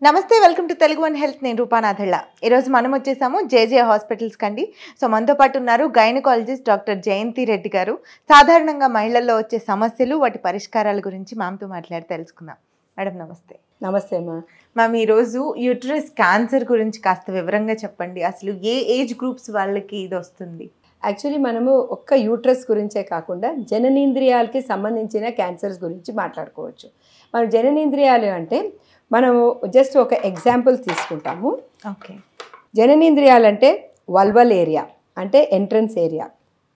నమస్తే welcome to Telugu one health నేను రూపానాథళ్ళ ఈరోజు మనం వచ్చేసాము జేజే హాస్పిటల్స్ కండి. సో మనతో పాటు ఉన్నారు గైనకాలజిస్ట్ డాక్టర్ జయంతి రెడ్డి గారు. సాధారణంగా మహిళల్లో వచ్చే సమస్యలు వాటి పరిష్కారాల గురించి మ్యామ్తో మాట్లాడి తెలుసుకుందాం. మేడం నమస్తే. నమస్తే మ్యామ్, ఈరోజు యూట్రస్ క్యాన్సర్ గురించి కాస్త వివరంగా చెప్పండి. అసలు ఏ ఏజ్ గ్రూప్స్ వాళ్ళకి ఇది వస్తుంది? యాక్చువల్లీ మనము ఒక్క యూట్రస్ గురించే కాకుండా జననేంద్రియాలకి సంబంధించిన క్యాన్సర్స్ గురించి మాట్లాడుకోవచ్చు. మనం జననేంద్రియాలు అంటే మనము జస్ట్ ఒక ఎగ్జాంపుల్ తీసుకుంటాము. ఓకే. జననేంద్రియాలు అంటే వల్వల్ ఏరియా అంటే ఎంట్రన్స్ ఏరియా,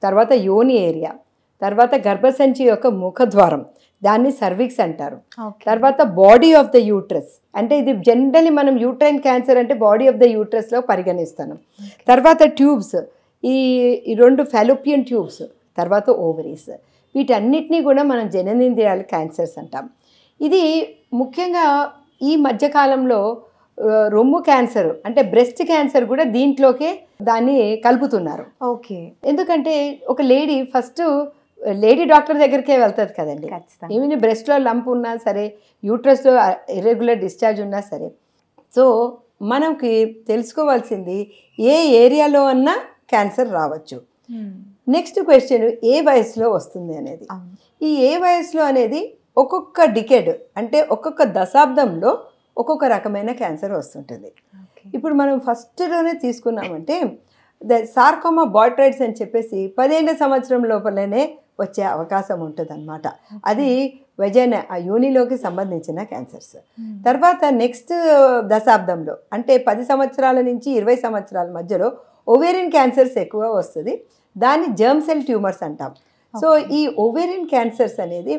తర్వాత యోని ఏరియా, తర్వాత గర్భసంచి యొక్క ముఖద్వారం, దాన్ని సర్విక్స్ అంటారు. తర్వాత బాడీ ఆఫ్ ద యూట్రస్ అంటే ఇది జనరల్లీ మనం యూట్రైన్ క్యాన్సర్ అంటే బాడీ ఆఫ్ ద యూట్రస్లో పరిగణిస్తాను. తర్వాత ట్యూబ్స్, ఈ రెండు ఫాలోపియన్ ట్యూబ్స్, తర్వాత ఓవరీస్, వీటన్నిటినీ కూడా మనం జననేంద్రియాల క్యాన్సర్స్ అంటాం. ఇది ముఖ్యంగా ఈ మధ్యకాలంలో రొమ్ము క్యాన్సర్ అంటే బ్రెస్ట్ క్యాన్సర్ కూడా దీంట్లోకే దాన్ని కలుపుతున్నారు. ఓకే. ఎందుకంటే ఒక లేడీ డాక్టర్ దగ్గరికే వెళ్తుంది కదండి. ఈవెన్ బ్రెస్ట్లో లంప్ ఉన్నా సరే, యూట్రస్లో ఇర్రెగ్యులర్ డిశ్చార్జ్ ఉన్నా సరే. సో మనకి తెలుసుకోవాల్సింది ఏ ఏరియాలో అన్నా క్యాన్సర్ రావచ్చు. నెక్స్ట్ క్వశ్చన్ ఏ వయసులో వస్తుంది అనేది. ఈ ఏ వయసులో అనేది ఒక్కొక్క డికేడ్ అంటే ఒక్కొక్క దశాబ్దంలో ఒక్కొక్క రకమైన క్యాన్సర్ వస్తుంటుంది. ఇప్పుడు మనం ఫస్ట్లోనే తీసుకున్నామంటే సార్కోమా బాట్రైడ్స్ అని చెప్పేసి 15 సంవత్సరం లోపలనే వచ్చే అవకాశం ఉంటుంది అన్నమాట. అది వెజైనా ఆ యోనిలోకి సంబంధించిన క్యాన్సర్స్. తర్వాత నెక్స్ట్ దశాబ్దంలో అంటే 10 సంవత్సరాల నుంచి 20 సంవత్సరాల మధ్యలో ఓవేరియన్ క్యాన్సర్స్ ఎక్కువ వస్తుంది. దాన్ని జర్మ్ సెల్ ట్యూమర్స్ అంటాం. సో ఈ ఓవేరియన్ క్యాన్సర్స్ అనేది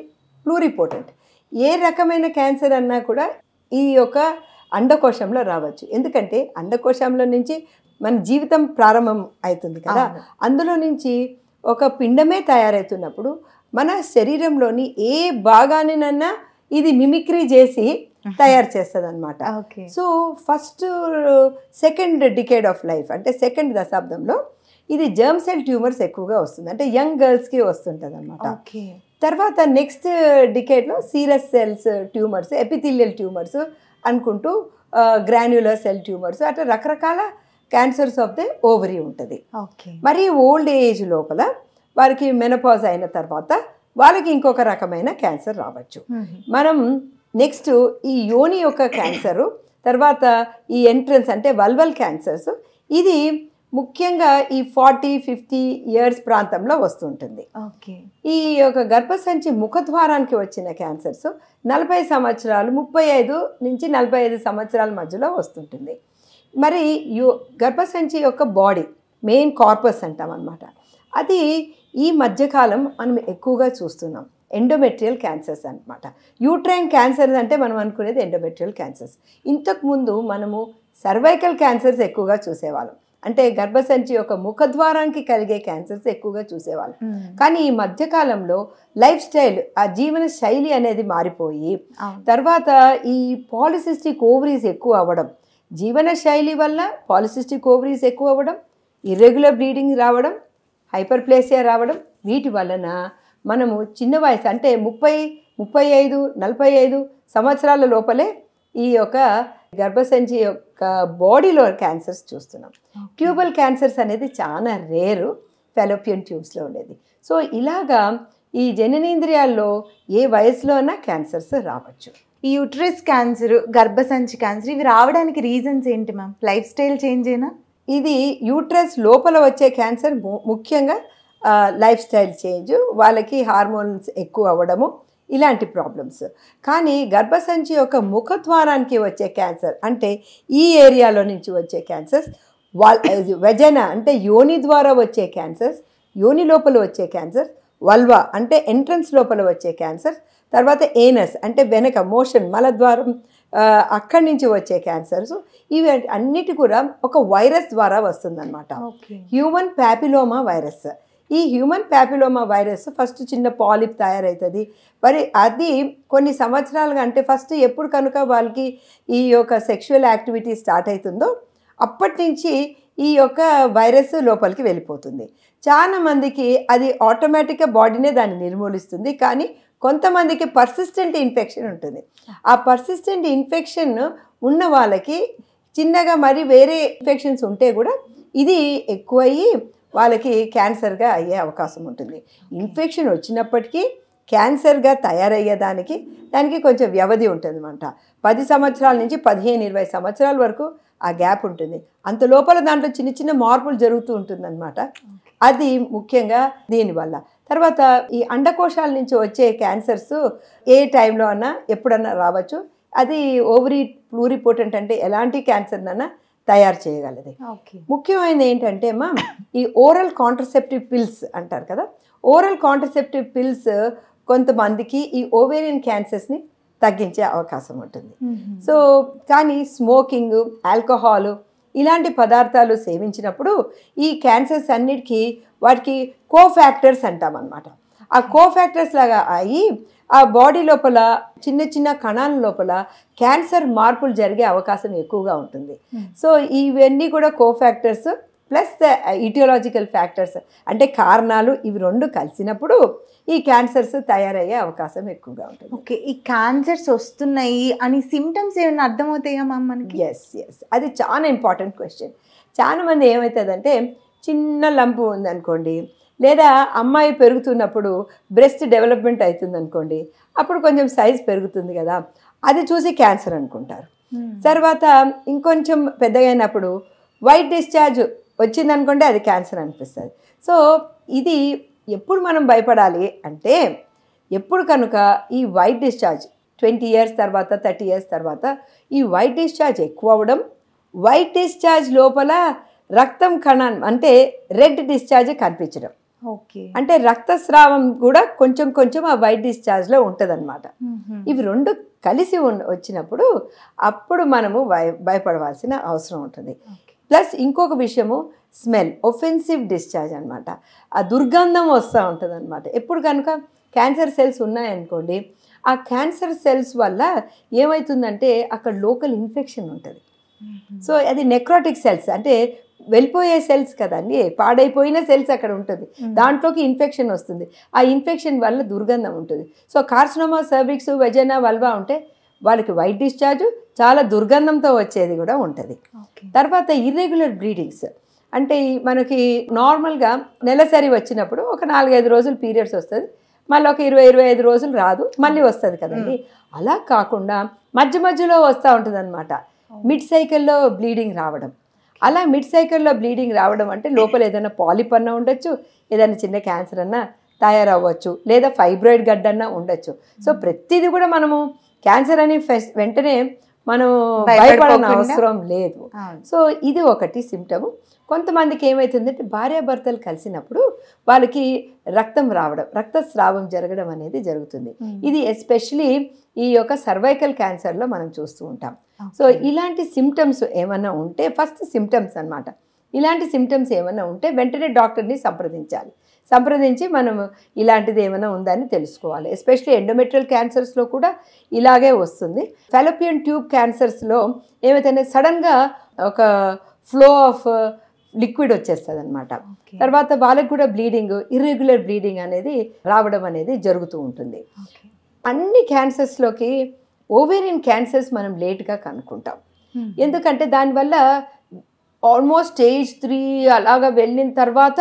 ప్లూరిపోటెంట్. ఏ రకమైన క్యాన్సర్ అన్నా కూడా ఈ యొక్క అండకోశంలో రావచ్చు. ఎందుకంటే అండకోశంలో నుంచి మన జీవితం ప్రారంభం అవుతుంది కదా, అందులో నుంచి ఒక పిండమే తయారవుతున్నప్పుడు మన శరీరంలోని ఏ భాగానినన్నా ఇది మిమిక్రీ చేసి తయారు చేస్తుంది అనమాట. So second decade of life అంటే సెకండ్ దశాబ్దంలో ఇది జర్మ్ సెల్ ట్యూమర్స్ ఎక్కువగా వస్తుంది, అంటే యంగ్ గర్ల్స్కి వస్తుంటుంది అనమాట. తర్వాత నెక్స్ట్ డికేడ్లో serous cells tumours, epithelial tumours అనుకుంటూ గ్రాన్యులర్ సెల్ ట్యూమర్స్, అట్లా రకరకాల క్యాన్సర్స్ ఆఫ్ ద ఓవరీ ఉంటుంది. మరి ఓల్డ్ ఏజ్ లోపల వారికి మెనోపాజ్ అయిన తర్వాత వాళ్ళకి ఇంకొక రకమైన క్యాన్సర్ రావచ్చు. మనం నెక్స్ట్ ఈ యోని యొక్క క్యాన్సరు, తర్వాత ఈ ఎంట్రన్స్ అంటే వల్వల్ క్యాన్సర్స్, ఇది ముఖ్యంగా ఈ 40-50 ఇయర్స్ ప్రాంతంలో వస్తుంటుంది. ఈ యొక్క గర్భసంచి ముఖద్వారానికి వచ్చిన క్యాన్సర్స్ 40 సంవత్సరాలు 35 నుంచి 45 సంవత్సరాల మధ్యలో వస్తుంటుంది. మరి గర్భసంచి యొక్క బాడీ మెయిన్ కార్పస్ అంటాం అన్నమాట. అది ఈ మధ్యకాలం మనం ఎక్కువగా చూస్తున్నాం ఎండోమెట్రియల్ క్యాన్సర్స్ అనమాట. యూట్రైన్ క్యాన్సర్స్ అంటే మనం అనుకునేది ఎండోమెట్రియల్ క్యాన్సర్స్. ఇంతకుముందు మనము సర్వైకల్ క్యాన్సర్స్ ఎక్కువగా చూసేవాళ్ళం, అంటే గర్భసంచి యొక్క ముఖద్వారానికి కలిగే క్యాన్సర్స్ ఎక్కువగా చూసేవాళ్ళం. కానీ ఈ మధ్యకాలంలో లైఫ్ స్టైల్, ఆ జీవన శైలి అనేది మారిపోయి తర్వాత ఈ పాలిసిస్టిక్ ఓవరీస్ ఎక్కువ అవ్వడం, జీవన శైలి వల్ల పాలిసిస్టిక్ ఓవరీస్ ఎక్కువ అవ్వడం, ఇర్రెగ్యులర్ బ్లీడింగ్ రావడం, హైపర్ప్లేసియా రావడం, వీటి వలన మనము చిన్న వయసు అంటే 35-45 సంవత్సరాల లోపలే ఈ యొక్క గర్భసంచి యొక్క బాడీలో క్యాన్సర్స్ చూస్తున్నాం. ట్యూబల్ క్యాన్సర్స్ అనేది చాలా రేరు ఫాలోపియన్ ట్యూబ్స్లో ఉండేది. సో ఇలాగా ఈ జననేంద్రియాల్లో ఏ వయసులో అయినా క్యాన్సర్స్ రావచ్చు. ఈ యూట్రస్ క్యాన్సర్, గర్భసంచి క్యాన్సర్ ఇవి రావడానికి రీజన్స్ ఏంటి మ్యామ్? లైఫ్ స్టైల్ చేంజ్ అయినా? ఇది యూట్రస్ లోపల వచ్చే క్యాన్సర్ ముఖ్యంగా లైఫ్ స్టైల్ చేంజ్, వాళ్ళకి హార్మోన్స్ ఎక్కువ అవ్వడము, ఇలాంటి ప్రాబ్లమ్స్. కానీ గర్భసంచి యొక్క ముఖద్వారానికి వచ్చే క్యాన్సర్ అంటే ఈ ఏరియాలో నుంచి వచ్చే క్యాన్సర్స్, వెజైనా అంటే యోని ద్వారా వచ్చే క్యాన్సర్స్, యోని లోపల వచ్చే క్యాన్సర్, వల్వా అంటే ఎంట్రన్స్ లోపల వచ్చే క్యాన్సర్, తర్వాత ఏనస్ అంటే వెనక మోషన్ మలద్వారం అక్కడి నుంచి వచ్చే క్యాన్సర్స్, ఇవి అన్నిటి కూడా ఒక వైరస్ ద్వారా వస్తుందన్నమాట. Human papilloma virus. ఈ హ్యూమన్ ప్యాపిలోమా వైరస్ ఫస్ట్ చిన్న పాలిప్ తయారవుతుంది. మరి అది కొన్ని సంవత్సరాలుగా అంటే ఫస్ట్ ఎప్పుడు కనుక వాళ్ళకి ఈ యొక్క సెక్షువల్ యాక్టివిటీ స్టార్ట్ అవుతుందో అప్పటి నుంచి ఈ యొక్క వైరస్ లోపలికి వెళ్ళిపోతుంది. చాలా మందికి అది ఆటోమేటిక్గా బాడీనే దాన్ని నిర్మూలిస్తుంది. కానీ కొంతమందికి పర్సిస్టెంట్ ఇన్ఫెక్షన్ ఉంటుంది. ఆ పర్సిస్టెంట్ ఇన్ఫెక్షన్ ఉన్న వాళ్ళకి చిన్నగా మరి వేరే ఇన్ఫెక్షన్స్ ఉంటే కూడా ఇది ఎక్కువయ్యి వాళ్ళకి క్యాన్సర్గా అయ్యే అవకాశం ఉంటుంది. ఇన్ఫెక్షన్ వచ్చినప్పటికీ క్యాన్సర్గా తయారయ్యేదానికి దానికి కొంచెం వ్యవధి ఉంటుంది అన్నమాట. 10 సంవత్సరాల నుంచి 15-20 సంవత్సరాల వరకు ఆ గ్యాప్ ఉంటుంది. అంత లోపల దాంట్లో చిన్న చిన్న మార్పులు జరుగుతూ ఉంటుందన్నమాట. అది ముఖ్యంగా దీనివల్ల. తర్వాత ఈ అండకోశాల నుంచి వచ్చే క్యాన్సర్స్ ఏ టైంలో అన్నా ఎప్పుడన్నా రావచ్చు. అది ఓవరీ ప్లూరిపోటెంట్ అంటే ఎలాంటి క్యాన్సర్నైనా తయారు చేయగలది. ముఖ్యమైనది ఏంటంటే ఈ ఓరల్ కాంట్రసెప్టివ్ పిల్స్ అంటారు కదా, ఓరల్ కాంట్రసెప్టివ్ పిల్స్ కొంతమందికి ఈ ఓవేరియన్ క్యాన్సర్స్ని తగ్గించే అవకాశం ఉంటుంది. సో కానీ స్మోకింగ్, ఆల్కహాల్ ఇలాంటి పదార్థాలు సేవించినప్పుడు ఈ క్యాన్సర్స్ అన్నిటికీ వాటికి కోఫ్యాక్టర్స్ అంటామన్నమాట. ఆ కోఫ్యాక్టర్స్ లాగా అయ్యి ఆ బాడీ లోపల చిన్న చిన్న కణాల లోపల క్యాన్సర్ మార్పులు జరిగే అవకాశం ఎక్కువగా ఉంటుంది. సో ఇవన్నీ కూడా కోఫ్యాక్టర్స్ ప్లస్ ఇటియోలాజికల్ ఫ్యాక్టర్స్ అంటే కారణాలు, ఇవి రెండు కలిసినప్పుడు ఈ క్యాన్సర్స్ తయారయ్యే అవకాశం ఎక్కువగా ఉంటుంది. ఓకే, ఈ క్యాన్సర్స్ వస్తున్నాయి అని సిమ్టమ్స్ ఏమైనా అర్థమవుతాయా మనకి? ఎస్, అది చాలా ఇంపార్టెంట్ క్వశ్చన్. చాలామంది ఏమవుతుందంటే చిన్న లంపు ఉందనుకోండి, లేదా అమ్మాయి పెరుగుతున్నప్పుడు బ్రెస్ట్ డెవలప్మెంట్ అవుతుంది అనుకోండి, అప్పుడు కొంచెం సైజ్ పెరుగుతుంది కదా, అది చూసి క్యాన్సర్ అనుకుంటారు. తర్వాత ఇంకొంచెం పెద్దగా అయినప్పుడు వైట్ డిశ్చార్జ్ వచ్చిందనుకోండి, అది క్యాన్సర్ అనిపిస్తుంది. సో ఇది ఎప్పుడు మనం భయపడాలి అంటే, ఎప్పుడు కనుక ఈ వైట్ డిశ్చార్జ్ 20 years తర్వాత 30 years తర్వాత ఈ వైట్ డిశ్చార్జ్ ఎక్కువ అవ్వడం, వైట్ డిశ్చార్జ్ లోపల రక్తం కణం అంటే రెడ్ డిశ్చార్జ్ కనిపించడం, ఓకే, అంటే రక్తస్రావం కూడా కొంచెం కొంచెం ఆ వైట్ డిశ్చార్జ్లో ఉంటుందన్నమాట. ఇవి రెండు కలిసి వచ్చినప్పుడు అప్పుడు మనము భయపడవలసిన అవసరం ఉంటుంది. ప్లస్ ఇంకొక విషయము స్మెల్, ఒఫెన్సివ్ డిశ్చార్జ్ అనమాట. ఆ దుర్గంధం వస్తూ ఉంటుంది అనమాట. ఎప్పుడు కనుక క్యాన్సర్ సెల్స్ ఉన్నాయనుకోండి, ఆ క్యాన్సర్ సెల్స్ వల్ల ఏమవుతుందంటే అక్కడ లోకల్ ఇన్ఫెక్షన్ ఉంటుంది. సో అది నెక్రోటిక్ సెల్స్ అంటే వెళ్ళిపోయే సెల్స్ కదండి, పాడైపోయిన సెల్స్ అక్కడ ఉంటుంది, దాంట్లోకి ఇన్ఫెక్షన్ వస్తుంది. ఆ ఇన్ఫెక్షన్ వల్ల దుర్గంధం ఉంటుంది. So carcinoma cervix, vagina, vulva ఉంటే వాళ్ళకి వైట్ డిశ్చార్జ్ చాలా దుర్గంధంతో వచ్చేది కూడా ఉంటుంది. తర్వాత ఇర్రెగ్యులర్ బ్లీడింగ్స్ అంటే మనకి నార్మల్గా నెలసరి వచ్చినప్పుడు ఒక 4-5 రోజులు పీరియడ్స్ వస్తుంది, మళ్ళీ ఒక 20-25 రోజులు రాదు, మళ్ళీ వస్తుంది కదండి. అలా కాకుండా మధ్య మధ్యలో వస్తూ ఉంటుంది అనమాట. మిడ్ సైకిల్లో బ్లీడింగ్ రావడం. అలా మిడ్ సైకిల్లో బ్లీడింగ్ రావడం అంటే లోపల ఏదైనా పాలిప్ అన్నా ఉండొచ్చు, ఏదైనా చిన్న క్యాన్సర్ అన్నా తయారవ్వచ్చు, లేదా ఫైబ్రాయిడ్ గడ్డన్నా ఉండొచ్చు. సో ప్రతిదీ కూడా మనము క్యాన్సర్ అని వెంటనే మనం భయపడని అవసరం లేదు. సో ఇది ఒకటి సిమ్టము. కొంతమందికి ఏమవుతుందంటే భార్యాభర్తలు కలిసినప్పుడు వాళ్ళకి రక్తం రావడం, రక్తస్రావం జరగడం అనేది జరుగుతుంది. ఇది ఎస్పెషలీ ఈ యొక్క సర్వైకల్ క్యాన్సర్లో మనం చూస్తూ ఉంటాం. సో ఇలాంటి సిమ్టమ్స్ ఏమైనా ఉంటే, ఫస్ట్ సిమ్టమ్స్ అన్నమాట, ఇలాంటి సిమ్టమ్స్ ఏమైనా ఉంటే వెంటనే డాక్టర్ని సంప్రదించి మనం ఇలాంటిది ఏమైనా ఉందని తెలుసుకోవాలి. ఎస్పెషలీ ఎండోమెట్రియల్ క్యాన్సర్స్లో కూడా ఇలాగే వస్తుంది. ఫాలోపియన్ ట్యూబ్ క్యాన్సర్స్లో ఏమైతే సడన్గా ఒక ఫ్లో ఆఫ్ లిక్విడ్ వచ్చేస్తుంది అనమాట. తర్వాత వాళ్ళకి కూడా బ్లీడింగ్, ఇర్రెగ్యులర్ బ్లీడింగ్ అనేది రావడం అనేది జరుగుతూ ఉంటుంది. అన్ని క్యాన్సర్స్లోకి ఓవేరియన్ క్యాన్సర్స్ మనం లేట్గా కనుక్కుంటాం. ఎందుకంటే దానివల్ల ఆల్మోస్ట్ స్టేజ్ 3 అలాగా వెళ్ళిన తర్వాత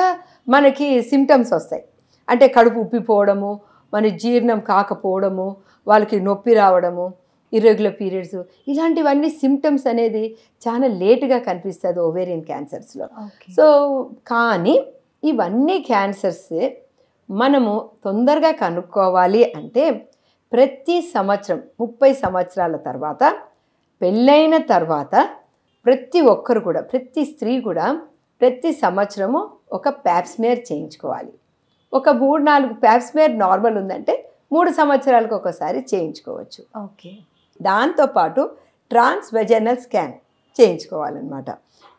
మనకి సిమ్టమ్స్ వస్తాయి. అంటే కడుపు ఉప్పిపోవడము, మన జీర్ణం కాకపోవడము, వాళ్ళకి నొప్పి రావడము, ఇర్రెగ్యులర్ పీరియడ్స్, ఇలాంటివన్నీ సిమ్టమ్స్ అనేది చాలా లేటుగా కనిపిస్తుంది ఓవేరియన్ క్యాన్సర్స్లో. సో కానీ ఇవన్నీ క్యాన్సర్స్ మనము తొందరగా కనుక్కోవాలి అంటే ప్రతి సంవత్సరం 30 సంవత్సరాల తర్వాత పెళ్ళైన తర్వాత ప్రతి ఒక్కరు కూడా, ప్రతి స్త్రీ కూడా ప్రతి సంవత్సరము ఒక ప్యాప్స్మియర్ చేయించుకోవాలి. ఒక 3-4 ప్యాప్స్మియర్ నార్మల్ ఉందంటే 3 సంవత్సరాలకు ఒకసారి చేయించుకోవచ్చు. ఓకే, దాంతోపాటు ట్రాన్స్వెజైనల్ స్కాన్ చేయించుకోవాలన్నమాట.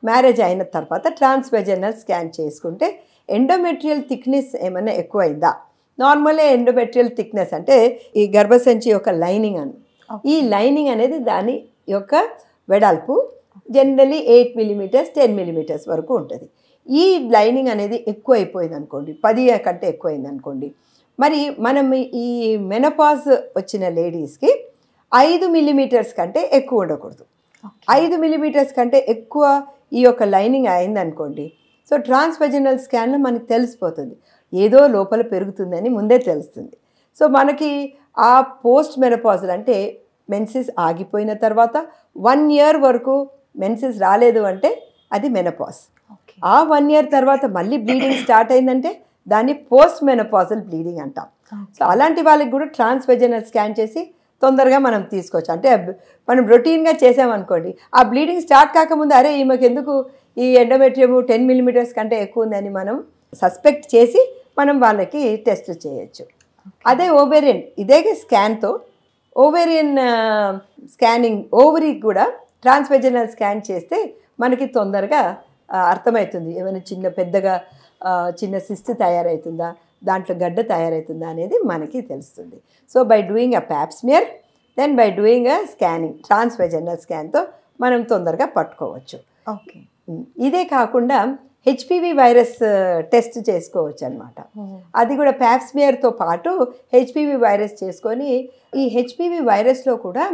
మ్యారేజ్ అయిన తర్వాత ట్రాన్స్వెజైనల్ స్కాన్ చేసుకుంటే ఎండోమెట్రియల్ థిక్నెస్ ఏమైనా ఎక్కువైందా. నార్మల్గా ఎండోమెట్రియల్ థిక్నెస్ అంటే ఈ గర్భసంచి యొక్క లైనింగ్ అని, ఈ లైనింగ్ అనేది దాని యొక్క వెడల్పు జనరలీ 8 mm 10 mm వరకు ఉంటుంది. ఈ లైనింగ్ అనేది ఎక్కువ అయిపోయింది అనుకోండి, 10 కంటే ఎక్కువైంది అనుకోండి, మరి మనం ఈ మెనోపాజ్ వచ్చిన లేడీస్కి 5 మిల్లీమీటర్స్ కంటే ఎక్కువ ఉండకూడదు. 5 మిల్లీమీటర్స్ కంటే ఎక్కువ ఈ యొక్క లైనింగ్ అయిందనుకోండి, సో ట్రాన్స్వెజనల్ స్కాన్లో మనకి తెలిసిపోతుంది, ఏదో లోపల పెరుగుతుందని ముందే తెలుస్తుంది. సో మనకి ఆ పోస్ట్ మెనోపాజల్ అంటే మెన్సెస్ ఆగిపోయిన తర్వాత 1 ఇయర్ వరకు మెన్సెస్ రాలేదు అంటే అది మెనోపాజ్. ఆ 1 ఇయర్ తర్వాత మళ్ళీ బ్లీడింగ్ స్టార్ట్ అయిందంటే దాన్ని పోస్ట్ మెనోపాజల్ బ్లీడింగ్ అంటాం. సో అలాంటి వాళ్ళకి కూడా ట్రాన్స్వెజనల్ స్కాన్ చేసి తొందరగా మనం తీసుకోవచ్చు. అంటే మనం రొటీన్గా చేసామనుకోండి, ఆ బ్లీడింగ్ స్టార్ట్ కాకముందు అరే ఈమెకు ఎందుకు ఈ ఎండోమెట్రియం 10 మిల్లీమీటర్స్ కంటే ఎక్కువ ఉందని మనం సస్పెక్ట్ చేసి మనం వాళ్ళకి టెస్ట్ చేయొచ్చు. అదే ఓవేరియన్, ఇదే స్కాన్తో ఓవేరియన్ స్కానింగ్, ఓవరీకి కూడా ట్రాన్స్వెజనల్ స్కాన్ చేస్తే మనకి తొందరగా అర్థమవుతుంది ఏమైనా పెద్దగా చిన్న సిస్ట్ తయారవుతుందా, దాంట్లో గడ్డ తయారవుతుందా అనేది మనకి తెలుస్తుంది. So by doing a pap smear, then by doing a scanning, transvaginal స్కాన్తో మనం తొందరగా పట్టుకోవచ్చు. ఓకే. ఇదే కాకుండా హెచ్పివి వైరస్ టెస్ట్ చేసుకోవచ్చు అనమాట. అది కూడా ప్యాప్స్మియర్తో పాటు హెచ్పివి వైరస్ చేసుకొని, ఈ హెచ్పివి వైరస్లో కూడా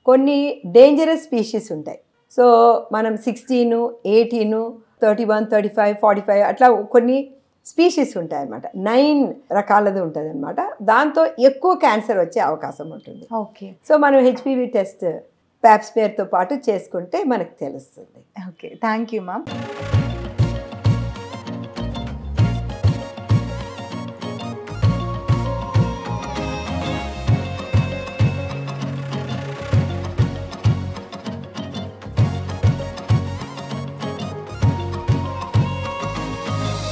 కొన్ని డేంజరస్ స్పీషీస్ ఉంటాయి. సో మనం 16, 18, 31, 35, 45 అట్లా కొన్ని స్పీషీస్ ఉంటాయి అన్నమాట. 9 రకాలది ఉంటుంది అనమాట. దాంతో ఎక్కువ క్యాన్సర్ వచ్చే అవకాశం ఉంటుంది. ఓకే. సో మనం హెచ్పివి టెస్ట్ ప్యాప్స్మియర్తో పాటు చేసుకుంటే మనకు తెలుస్తుంది. Okay, thank you ma'am.